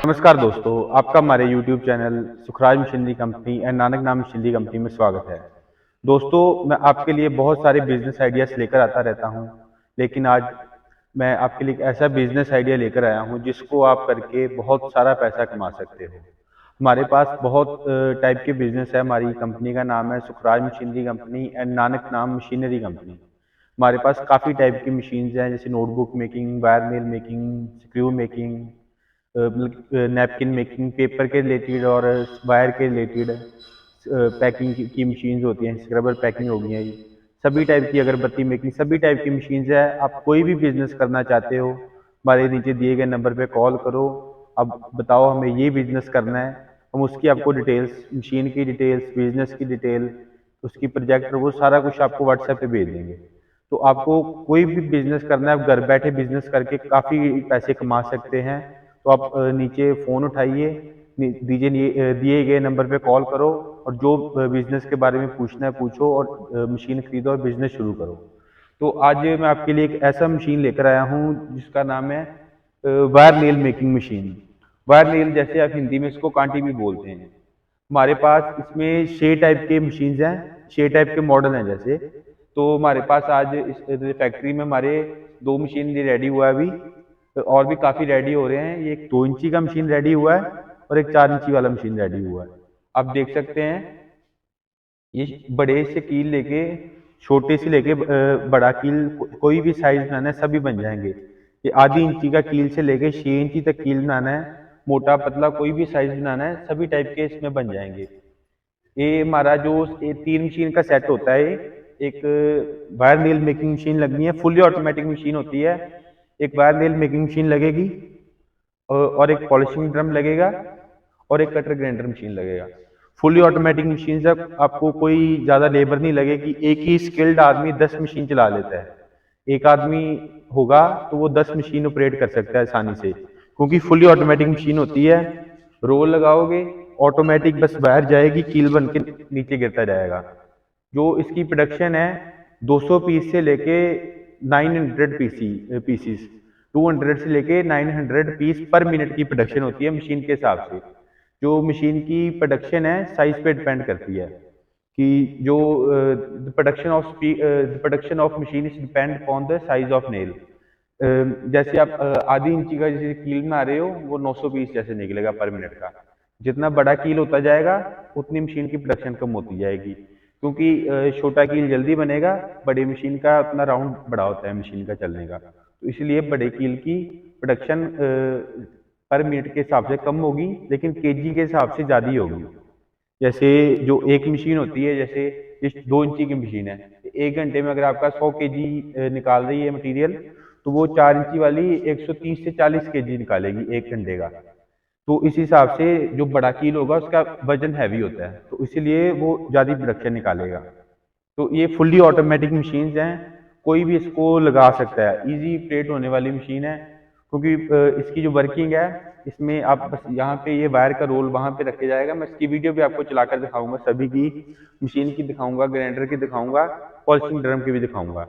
नमस्कार दोस्तों, आपका हमारे YouTube channel Sukhraj machinery company and Nanak नाम मशीनरी कंपनी में स्वागत है। दोस्तों, मैं आपके लिए बहुत सारे बिजनेस आइडियाज लेकर आता रहता हूं, लेकिन आज मैं आपके लिए एक ऐसा बिजनेस आइडिया लेकर आया हूं जिसको आप करके बहुत सारा पैसा कमा सकते हो। हमारे पास बहुत टाइप के बिजनेस है। हमारी कंपनी का नाम है Sukhraj machinery company and Nanak नाम मशीनरी कंपनी। हमारे पास काफ़ी टाइप की मशीन्स हैं, जैसे notebook making, wire mill making, screw making, napkin making, paper के रिलेटेड और वायर के रिलेटेड पैकिंग की मशीन्स होती हैं, स्क्रबर पैकिंग हो गई है। ये सभी टाइप की अगरबत्ती मेकिंग, सभी टाइप की मशीन्स है। आप कोई भी बिजनेस करना चाहते हो, हमारे नीचे दिए गए नंबर पे कॉल करो। अब बताओ हमें ये बिजनेस करना है, हम उसकी आपको डिटेल्स, मशीन की डिटेल्स, बिजनेस की डिटेल, उसकी प्रोजेक्ट, वो सारा कुछ आपको व्हाट्सएप पे भेज देंगे। तो आपको कोई भी बिजनेस करना है, आप घर बैठे बिजनेस करके काफ़ी पैसे कमा सकते हैं। तो आप नीचे फ़ोन उठाइए, दिए गए नंबर पे कॉल करो और जो बिजनेस के बारे में पूछना है पूछो और मशीन खरीदो और बिजनेस शुरू करो। तो आज मैं आपके लिए एक ऐसा मशीन लेकर आया हूँ जिसका नाम है wire nail making machine. Wire nail, जैसे आप हिंदी में इसको कांटी भी बोलते हैं। हमारे पास इसमें 6 टाइप के मशीन्स हैं, 6 टाइप के मॉडल हैं जैसे। तो हमारे पास आज इस फैक्ट्री में हमारे 2 मशीन रेडी हुआ है अभी, और भी काफ़ी रेडी हो रहे हैं। ये एक 2 इंची का मशीन रेडी हुआ है और एक 4 इंची वाला मशीन रेडी हुआ है। आप देख सकते हैं, ये बड़े से कील लेके, छोटे से लेके बड़ा कील, कोई भी साइज बनाना है सभी बन जाएंगे। ये आधी इंची का कील से लेके 6 इंची तक कील बनाना है, मोटा पतला कोई भी साइज बनाना है, सभी टाइप के इसमें बन जाएंगे। ये हमारा जो ये 3 मशीन का सेट होता है, एक वायर नेल मेकिंग मशीन लगनी है, फुली ऑटोमेटिक मशीन होती है। एक वायर नेल मेकिंग मशीन लगेगी और एक पॉलिशिंग ड्रम लगेगा और एक कटर ग्राइंडर मशीन लगेगा। फुली ऑटोमेटिक मशीन से आपको कोई ज़्यादा लेबर नहीं लगेगी। एक ही स्किल्ड आदमी 10 मशीन चला लेता है। एक आदमी होगा तो वो 10 मशीन ऑपरेट कर सकता है आसानी से, क्योंकि फुली ऑटोमेटिक मशीन होती है। रोल लगाओगे, ऑटोमेटिक बस वायर जाएगी, कील बन के नीचे गिरता जाएगा। जो इसकी प्रोडक्शन है 200 पीस से लेके 900 पीसीस, 200 से लेके 900 पीस पर मिनट की प्रोडक्शन होती है मशीन के हिसाब से। जो मशीन की प्रोडक्शन है साइज पे डिपेंड करती है कि जो production of machine is depend upon the size of nail. जैसे आप आधी इंची का जैसे कील बना रहे हो, वो 900 पीस जैसे निकलेगा पर मिनट का। जितना बड़ा कील होता जाएगा उतनी मशीन की प्रोडक्शन कम होती जाएगी, क्योंकि छोटा कील जल्दी बनेगा, बड़ी मशीन का अपना राउंड बड़ा होता है मशीन का चलने का। तो इसलिए बड़े कील की प्रोडक्शन पर मिनट के हिसाब से कम होगी, लेकिन केजी के हिसाब से ज़्यादा ही होगी। जैसे जो एक मशीन होती है, जैसे इस 2 इंची की मशीन है, 1 घंटे में अगर आपका 100 केजी निकाल रही है मटेरियल, तो वो 4 इंची वाली 130 से 40 केजी निकालेगी 1 घंटे का। तो इस हिसाब से जो बड़ा कील होगा उसका वजन हैवी होता है, तो इसीलिए वो ज़्यादा प्रोडक्शन निकालेगा। तो ये फुल्ली ऑटोमेटिक मशीन्स हैं, कोई भी इसको लगा सकता है, इजी ऑपरेट होने वाली मशीन है। क्योंकि इसकी जो वर्किंग है, इसमें आप बस यहाँ पे ये वायर का रोल वहाँ पे रखे जाएगा। मैं इसकी वीडियो भी आपको चलाकर दिखाऊंगा, सभी की मशीन की दिखाऊंगा, ग्राइंडर की दिखाऊंगा, पॉलिशिंग ड्रम की भी दिखाऊंगा।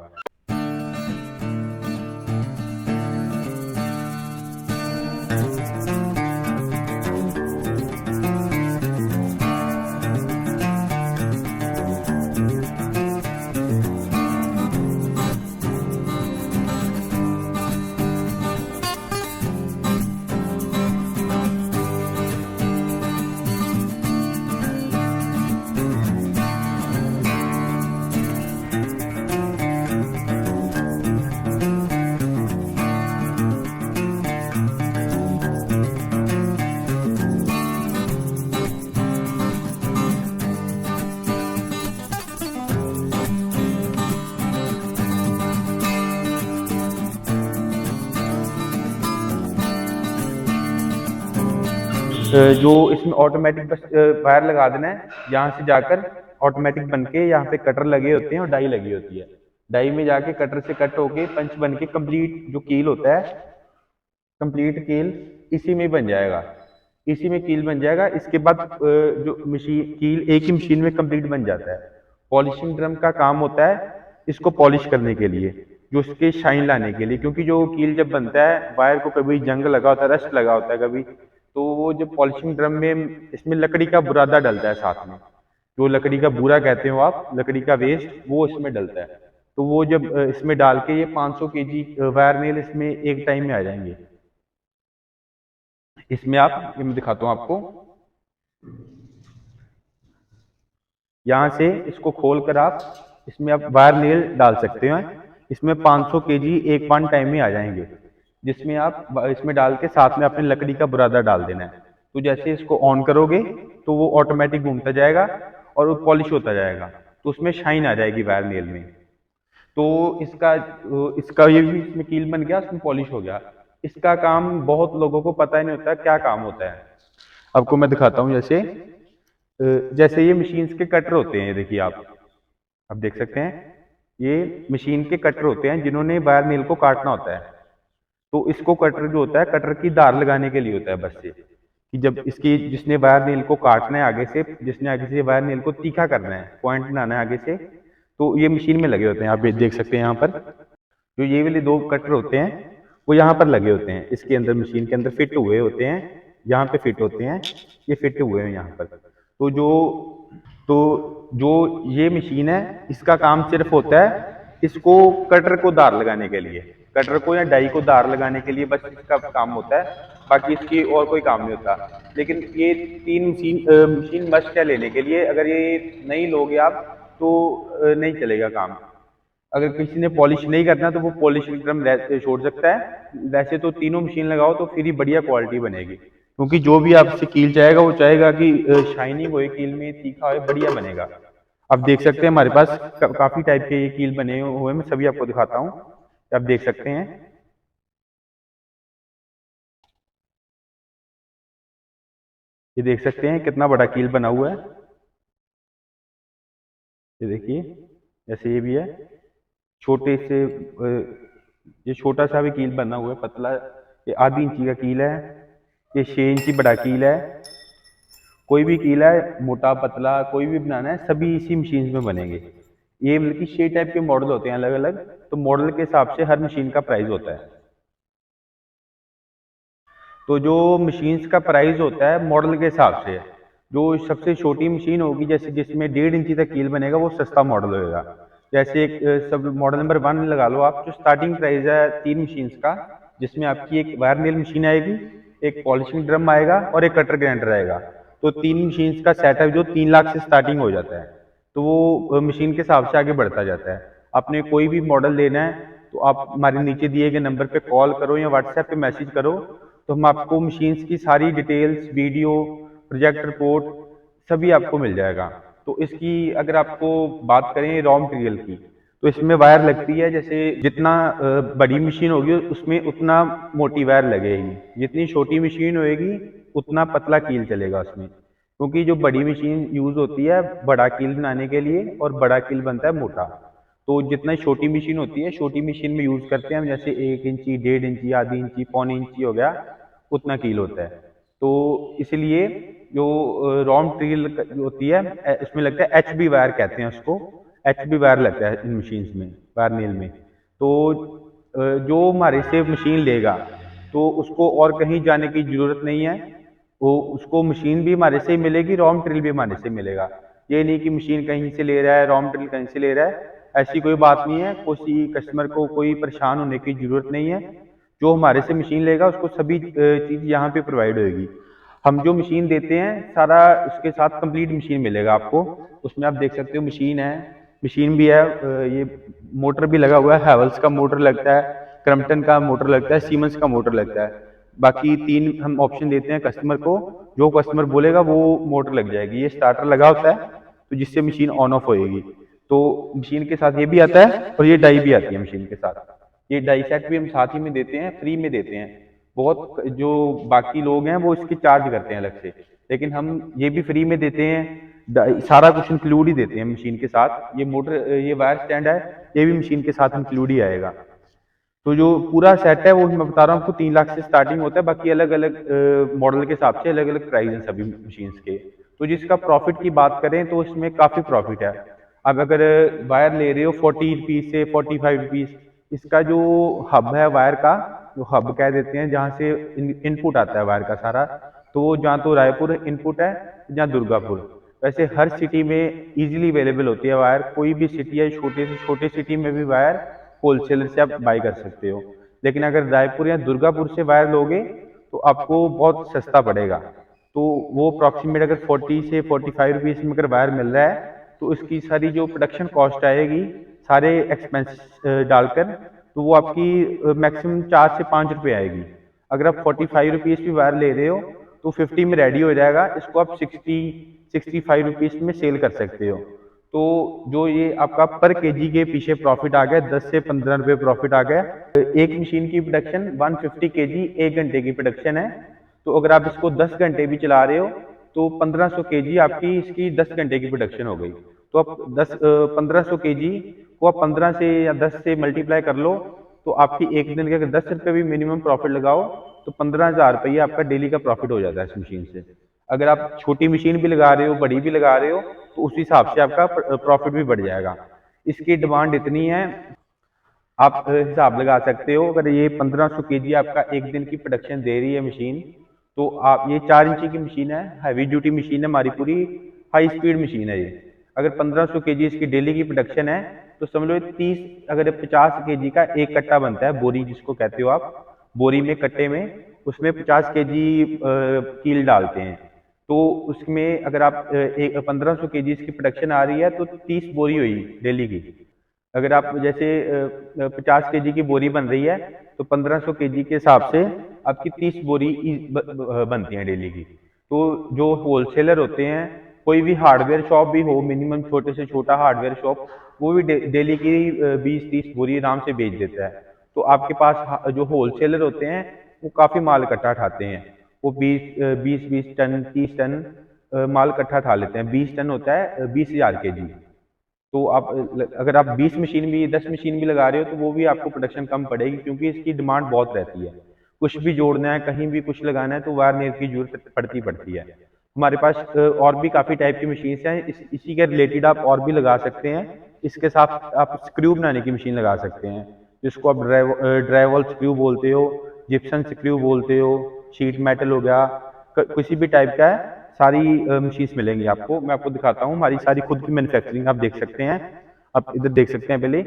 जो इसमें ऑटोमेटिक बस वायर लगा देना है, यहाँ से जाकर ऑटोमेटिक बन के यहाँ पे कटर लगे होते हैं और डाई लगी होती है। डाई में जाके कटर से कट होके पंच बन के कंप्लीट जो कील होता है, कंप्लीट कील इसी में बन जाएगा, इसी में कील बन जाएगा। इसके बाद जो मशीन कील एक ही मशीन में कंप्लीट बन जाता है। पॉलिशिंग ड्रम का काम होता है इसको पॉलिश करने के लिए, जो इसके शाइन लाने के लिए, क्योंकि जो कील जब बनता है वायर को कभी जंग लगा होता है, रस्ट लगा होता है कभी, तो वो जब पॉलिशिंग ड्रम में इसमें लकड़ी का बुरादा डलता है साथ में, जो लकड़ी का बूरा कहते हो आप, लकड़ी का वेस्ट वो इसमें डलता है। तो वो जब इसमें डाल के ये 500 केजी वायर नेल इसमें एक टाइम में आ जाएंगे। इसमें आप, ये मैं दिखाता हूँ आपको, यहाँ से इसको खोलकर आप इसमें आप वायर नेल डाल सकते हैं। इसमें 500 केजी एक वन टाइम में आ जाएंगे, जिसमें आप इसमें डाल के साथ में अपने लकड़ी का बुरादा डाल देना है। तो जैसे इसको ऑन करोगे तो वो ऑटोमेटिक घूमता जाएगा और वो पॉलिश होता जाएगा, तो उसमें शाइन आ जाएगी वायर नेल में। तो इसका इसका ये भी इसमें कील बन गया, उसमें पॉलिश हो गया। इसका काम बहुत लोगों को पता ही नहीं होता क्या काम होता है। आपको मैं दिखाता हूँ, जैसे ये मशीन के कटर होते हैं, ये देखिए आप देख सकते हैं, ये मशीन के कटर होते हैं जिन्होंने वायर नेल को काटना होता है। तो इसको कटर जो होता है, कटर की धार लगाने के लिए होता है बस से, कि जब इसकी जिसने वायर नेल को काटना है आगे से, जिसने आगे से वायर नेल को तीखा करना है, पॉइंट बनाना है आगे से, तो ये मशीन में लगे होते हैं। आप देख सकते हैं यहाँ पर जो ये वाले दो कटर होते हैं वो यहाँ पर लगे होते हैं, इसके अंदर मशीन के अंदर फिट हुए होते हैं, यहाँ पे फिट होते हैं, ये फिट हुए हैं यहाँ पर। तो जो ये मशीन है, इसका काम सिर्फ होता है इसको कटर को धार लगाने के लिए, कटर को या डाई को धार लगाने के लिए बस इसका काम होता है, बाकी इसकी और कोई काम नहीं होता। लेकिन ये तीन मशीन मस्ट है लेने के लिए, अगर ये नहीं लोगे आप तो नहीं चलेगा काम। अगर किसी ने पॉलिश नहीं करना तो वो पॉलिशिंग ड्रम छोड़ सकता है। वैसे तो तीनों मशीन लगाओ तो फिर ही बढ़िया क्वालिटी बनेगी, क्योंकि जो भी आपसे कील चाहेगा वो चाहेगा कि शाइनिंग होए कील में, तीखा होए, बढ़िया बनेगा। आप देख सकते हैं हमारे पास काफी टाइप के ये कील बने हुए, मैं सभी आपको दिखाता हूँ, आप देख सकते हैं। ये देख सकते हैं कितना बड़ा कील बना हुआ है, ये देखिए, जैसे ये भी है छोटे से, ये छोटा सा भी कील बना हुआ है पतला, ये आधी इंची का कील है, ये 6 इंची बड़ा कील है। कोई भी कील है, मोटा पतला कोई भी बनाना है, सभी इसी मशीन में बनेंगे। ये मतलब कि 6 टाइप के मॉडल होते हैं अलग अलग, तो मॉडल के हिसाब से हर मशीन का प्राइस होता है। तो जो मशीन्स का प्राइस होता है मॉडल के हिसाब से, जो सबसे छोटी मशीन होगी जैसे जिसमें 1.5 इंची तक कील बनेगा वो सस्ता मॉडल होगा। जैसे एक सब मॉडल नंबर 1 लगा लो आप, जो स्टार्टिंग प्राइस है 3 मशीन्स का, जिसमें आपकी एक वायर नेल मशीन आएगी, एक पॉलिशिंग ड्रम आएगा और एक कटर ग्राइंडर आएगा। तो 3 मशीन्स का सेटअप जो 3 लाख से स्टार्टिंग हो जाता है। तो वो मशीन के हिसाब से आगे बढ़ता जाता है। आपने कोई भी मॉडल लेना है तो आप हमारे नीचे दिए गए नंबर पे कॉल करो या व्हाट्सएप पे मैसेज करो, तो हम आपको मशीन्स की सारी डिटेल्स, वीडियो, प्रोजेक्ट रिपोर्ट सभी आपको मिल जाएगा। तो इसकी अगर आपको बात करें रॉ मटेरियल की, तो इसमें वायर लगती है, जैसे जितना बड़ी मशीन होगी उसमें उतना मोटी वायर लगेगी, जितनी छोटी मशीन होगी उतना पतला कील चलेगा उसमें, क्योंकि जो बड़ी मशीन यूज होती है बड़ा कील बनाने के लिए और बड़ा कील बनता है मोटा। तो जितना छोटी मशीन होती है, छोटी मशीन में यूज करते हैं हम, जैसे 1 इंची, 1.5 इंची, आधी इंची, पौनी इंची हो गया, उतना कील होता है। तो इसलिए जो रॉ मटेरियल होती है इसमें लगता है HB वायर कहते हैं उसको, HB वायर लगता है इन मशीन्स में, वायर नेल में। तो जो हमारे से मशीन लेगा तो उसको और कहीं जाने की जरूरत नहीं है, वो उसको मशीन भी हमारे से ही मिलेगी, रॉ मटेरियल भी हमारे से मिलेगा। ये नहीं कि मशीन कहीं से ले रहा है, रॉ मटेरियल कहीं से ले रहा है, ऐसी कोई बात नहीं है। किसी कस्टमर को कोई परेशान होने की जरूरत नहीं है। जो हमारे से मशीन लेगा उसको सभी चीज यहाँ पे प्रोवाइड होगी। हम जो मशीन देते हैं सारा उसके साथ कंप्लीट मशीन मिलेगा आपको। उसमें आप देख सकते हो मशीन है, मशीन भी है, ये मोटर भी लगा हुआ है, हैवल्स का मोटर लगता है, क्रम्पटन का मोटर लगता है, सीमेंस का मोटर लगता है। बाकी 3 हम ऑप्शन देते हैं कस्टमर को, जो कस्टमर बोलेगा वो मोटर लग जाएगी। ये स्टार्टर लगा होता है तो जिससे मशीन ऑन ऑफ होएगी। तो मशीन के साथ ये भी आता है और ये डाई भी आती है मशीन के साथ। ये डाई सेट भी हम साथ ही में देते हैं, फ्री में देते हैं। बहुत जो बाकी लोग हैं वो इसके चार्ज करते हैं अलग से, लेकिन हम ये भी फ्री में देते हैं, सारा कुछ इंक्लूड ही देते हैं मशीन के साथ। ये मोटर, ये वायर स्टैंड है, ये भी मशीन के साथ इंक्लूड ही आएगा। तो जो पूरा सेट है वो मैं बता रहा हूँ आपको 3 लाख से स्टार्टिंग होता है। बाकी अलग अलग मॉडल के हिसाब से अलग अलग प्राइस हैं सभी मशीन्स के। तो जिसका प्रॉफिट की बात करें तो इसमें काफी प्रॉफिट है। अब अगर वायर ले रहे हो 40 रुपीज से 45 रुपीज, इसका जो हब है वायर का, जो हब कह देते हैं जहाँ से इनपुट आता है वायर का सारा, तो जहाँ तो रायपुर इनपुट है, जहाँ दुर्गापुर। वैसे हर सिटी में इजीली अवेलेबल होती है वायर, कोई भी सिटी है, छोटे से छोटे सिटी में भी वायर होलसेलर से आप बाई कर सकते हो। लेकिन अगर रायपुर या दुर्गापुर से वायर लोगे तो आपको बहुत सस्ता पड़ेगा। तो वो अप्रॉक्सीमेट अगर 40 से 45 रुपीज़ में अगर वायर मिल रहा है तो इसकी सारी जो प्रोडक्शन कॉस्ट आएगी सारे एक्सपेंस डालकर, तो वो आपकी मैक्सिमम 4 से 5 रुपये आएगी। अगर आप 45 रुपीज़ भी वायर ले रहे हो तो 50 में रेडी हो जाएगा, इसको आप 65 रुपीज़ में सेल कर सकते हो। तो जो ये आपका पर केजी के पीछे प्रॉफिट आ गया, 10 से 15 रुपये प्रॉफिट आ गया। एक मशीन की प्रोडक्शन 150 केजी 1 घंटे की प्रोडक्शन है। तो अगर आप इसको 10 घंटे भी चला रहे हो तो 1500 केजी आपकी इसकी 10 घंटे की प्रोडक्शन हो गई। तो आप 1500 केजी को आप 15 से या 10 से मल्टीप्लाई कर लो, तो आपकी एक दिन के अगर 10 रुपये भी मिनिमम प्रॉफिट लगाओ तो 15,000 रुपये आपका डेली का प्रॉफिट हो जाता है इस मशीन से। अगर आप छोटी मशीन भी लगा रहे हो, बड़ी भी लगा रहे हो, तो उस हिसाब से आपका प्रॉफिट भी बढ़ जाएगा। इसकी डिमांड इतनी है, आप हिसाब लगा सकते हो। अगर ये 1500 केजी आपका एक दिन की प्रोडक्शन दे रही है मशीन, तो आप ये 4 इंची की मशीन है, हैवी ड्यूटी मशीन है हमारी, पूरी हाई स्पीड मशीन है ये। अगर 1500 केजी इसकी डेली की प्रोडक्शन है तो समझ लो 30, अगर 50 केजी का एक कट्टा बनता है, बोरी जिसको कहते हो आप, बोरी में कट्टे में उसमें 50 केजी कील डालते हैं। तो उसमें अगर आप 1500 केजी इसकी प्रोडक्शन आ रही है तो 30 बोरी हुई डेली की। अगर आप जैसे 50 केजी की बोरी बन रही है तो 1500 केजी के हिसाब से आपकी 30 बोरी बनती हैं डेली की। तो जो होलसेलर होते हैं, कोई भी हार्डवेयर शॉप भी हो, मिनिमम छोटे से छोटा हार्डवेयर शॉप, वो भी डेली की 20-30 बोरी आराम से बेच देता है। तो आपके पास जो होलसेलर होते हैं वो काफ़ी माल इकट्ठा उठाते हैं। वो 20 टन 30 टन माल इकट्ठा उठा लेते हैं। 20 टन होता है 20,000 केजी। तो आप अगर आप 20 मशीन भी 10 मशीन भी लगा रहे हो तो वो भी आपको प्रोडक्शन कम पड़ेगी, क्योंकि इसकी डिमांड बहुत रहती है। कुछ भी जोड़ना है, कहीं भी कुछ लगाना है तो वायरनेर की जरूरत पड़ती है। हमारे पास और भी काफ़ी टाइप की मशीन हैं, इसी के रिलेटेड आप और भी लगा सकते हैं। इसके साथ आप स्क्रू बनाने की मशीन लगा सकते हैं, जिसको आप ड्राइवल स्क्रू बोलते हो, जिप्सन स्क्रू बोलते हो, शीट मेटल हो गया, किसी भी टाइप का है, सारी मशीन्स मिलेंगी आपको। मैं आपको दिखाता हूँ हमारी सारी खुद की मैन्युफैक्चरिंग, आप देख सकते हैं। आप इधर देख सकते हैं, पहले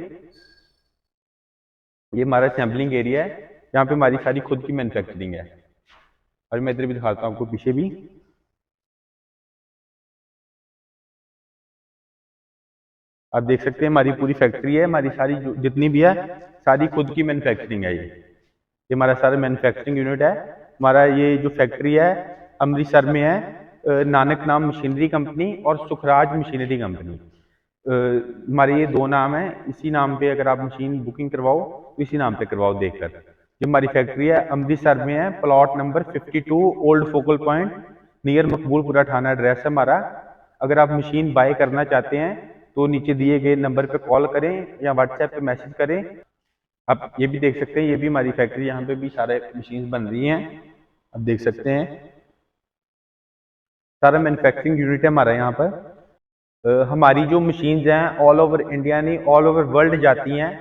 ये हमारा सैम्पलिंग एरिया है, यहाँ पे हमारी सारी खुद की मैन्युफैक्चरिंग है। और मैं इधर भी दिखाता हूँ आपको पीछे भी। आप देख सकते हैं हमारी पूरी फैक्ट्री है, हमारी सारी जितनी भी है सारी खुद की मैन्युफैक्चरिंग है। ये हमारा सारा मैन्युफैक्चरिंग यूनिट है। हमारा ये जो फैक्ट्री है अमृतसर में है, नानक नाम मशीनरी कंपनी और सुखराज मशीनरी कंपनी, हमारे ये दो नाम है। इसी नाम पे अगर आप मशीन बुकिंग करवाओ तो इसी नाम पे करवाओ देखकर। जो हमारी फैक्ट्री है अमृतसर में है, plot number 52 old focal point, near Maqboolpura थाना एड्रेस है हमारा। अगर आप मशीन बाय करना चाहते हैं तो नीचे दिए गए नंबर पे कॉल करें या व्हाट्सएप पे मैसेज करें। आप ये भी देख सकते हैं, ये भी हमारी फैक्ट्री, यहाँ पे भी सारे मशीन बन रही हैं, आप देख सकते हैं। सारा मैन्युफैक्चरिंग यूनिट है हमारा यहाँ पर। हमारी जो मशीन्स हैं ऑल ओवर इंडिया नहीं, ऑल ओवर वर्ल्ड जाती हैं।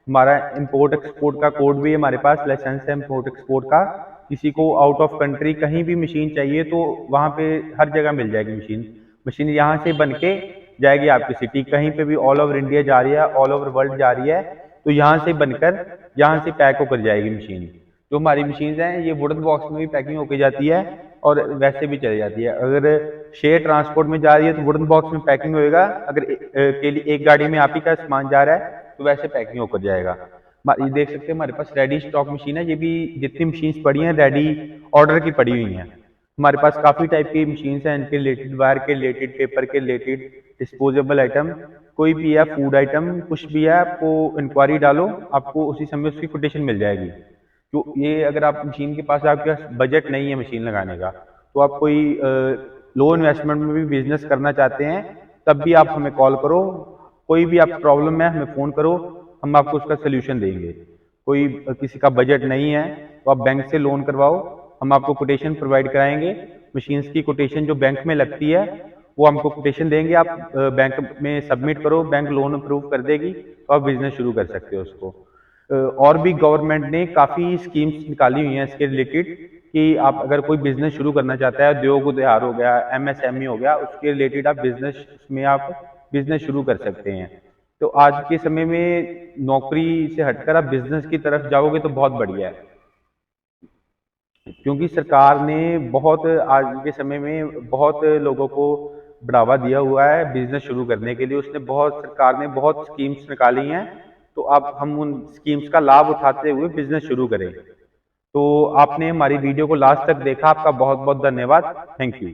हमारा इंपोर्ट एक्सपोर्ट का कोड भी हमारे पास लाइसेंस है इंपोर्ट एक्सपोर्ट का। किसी को आउट ऑफ कंट्री कहीं भी मशीन चाहिए तो वहाँ पे हर जगह मिल जाएगी मशीन। मशीन यहाँ से बन के जाएगी आपकी सिटी, कहीं पे भी ऑल ओवर इंडिया जा रही है, ऑल ओवर वर्ल्ड जा रही है, तो यहाँ से बनकर यहाँ से पैक होकर जाएगी मशीन। जो हमारी मशीन हैं ये वुडन बॉक्स में भी पैकिंग होकर जाती है और वैसे भी चली जाती है। अगर शेयर ट्रांसपोर्ट में जा रही है तो वुडन बॉक्स में पैकिंग होएगा। अगर एक गाड़ी में आप ही का सामान जा रहा है तो वैसे पैकिंग होकर जाएगा। ये देख सकते हैं हमारे पास रेडी स्टॉक मशीन है। ये भी जितनी मशीन पड़ी हैं रेडी ऑर्डर की पड़ी हुई हैं। हमारे पास काफ़ी टाइप की मशीन हैं, इनके रिलेटेड, वायर के रिलेटेड, पेपर के रिलेटेड, डिस्पोजेबल आइटम, कोई भी है, फूड आइटम, कुछ भी है, आपको इंक्वायरी डालो, आपको उसी समय उसकी कोटेशन मिल जाएगी। तो ये अगर आप मशीन के पास, आपके पास बजट नहीं है मशीन लगाने का, तो आप कोई लो इन्वेस्टमेंट में भी बिजनेस करना चाहते हैं, तब भी आप हमें कॉल करो। कोई भी आप प्रॉब्लम है हमें फ़ोन करो, हम आपको उसका सोल्यूशन देंगे। कोई किसी का बजट नहीं है तो आप बैंक से लोन करवाओ, हम आपको कोटेशन प्रोवाइड कराएंगे। मशीन्स की कोटेशन जो बैंक में लगती है वो हमको कोटेशन देंगे, आप बैंक में सबमिट करो, बैंक लोन अप्रूव कर देगी, तो आप बिजनेस शुरू कर सकते हो उसको। और भी गवर्नमेंट ने काफ़ी स्कीम्स निकाली हुई हैं इसके रिलेटेड कि आप अगर कोई बिजनेस शुरू करना चाहता है, उद्योग उद्यार हो गया, एमएसएमई हो गया, उसके रिलेटेड आप बिजनेस में आप बिजनेस शुरू कर सकते हैं। तो आज के समय में नौकरी से हटकर आप बिजनेस की तरफ जाओगे तो बहुत बढ़िया है, क्योंकि सरकार ने बहुत आज के समय में बहुत लोगों को बढ़ावा दिया हुआ है बिजनेस शुरू करने के लिए। उसने बहुत सरकार ने बहुत स्कीम्स निकाली हैं, तो अब हम उन स्कीम्स का लाभ उठाते हुए बिजनेस शुरू करें। तो आपने हमारी वीडियो को लास्ट तक देखा, आपका बहुत बहुत धन्यवाद। Thank you.